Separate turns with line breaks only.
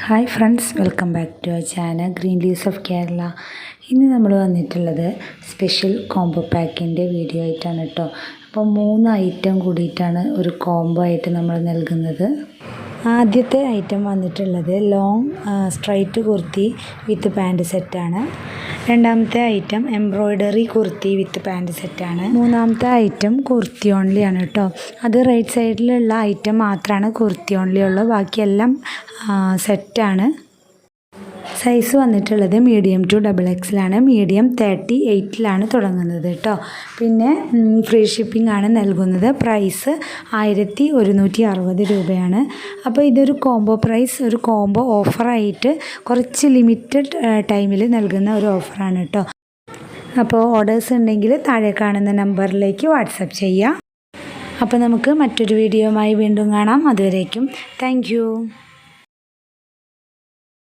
Hi friends, welcome back to our channel green leaves of Kerala. ഇന്ന് നമ്മൾ വന്നിട്ടുള്ളത് special combo പാക്കിൻ്റെ video ആയിട്ടാണ് കേട്ടോ. അപ്പോൾ 3 ഐറ്റം കൂടിയിട്ടാണ് ഒരു കോംബോ ആയിട്ട് നമ്മൾ നൽകുന്നത്. ആദ്യത്തെ ഐറ്റം വന്നിട്ടുള്ളത് ലോങ് സ്ട്രൈറ്റ് കുർത്തി വിത്ത് പാൻറ് സെറ്റാണ്. രണ്ടാമത്തെ ഐറ്റം എംബ്രോയ്ഡറി കുർത്തി വിത്ത് പാൻറ് സെറ്റാണ്. മൂന്നാമത്തെ ഐറ്റം കുർത്തി ഓൺലി ആണ് കേട്ടോ. അത് റൈറ്റ് സൈഡിലുള്ള ഐറ്റം മാത്രമാണ് കുർത്തി ഓൺലി ഉള്ളത്, ബാക്കിയെല്ലാം സെറ്റാണ്. സൈസ് വന്നിട്ടുള്ളത് മീഡിയം ടു XXL ആണ്. മീഡിയം 38ലാണ് തുടങ്ങുന്നത് കേട്ടോ. പിന്നെ ഫ്രീ ഷിപ്പിംഗ് ആണ് നൽകുന്നത്. പ്രൈസ് 1160 രൂപയാണ്. അപ്പോൾ ഇതൊരു കോംബോ പ്രൈസ്, ഒരു കോംബോ ഓഫറായിട്ട് കുറച്ച് ലിമിറ്റഡ് ടൈമിൽ നൽകുന്ന ഒരു ഓഫറാണ് കേട്ടോ. അപ്പോൾ ഓർഡേഴ്സ് ഉണ്ടെങ്കിൽ താഴെ കാണുന്ന നമ്പറിലേക്ക് വാട്സപ്പ് ചെയ്യാം. അപ്പോൾ നമുക്ക് മറ്റൊരു വീഡിയോയുമായി വീണ്ടും കാണാം. അതുവരേക്കും താങ്ക് യു.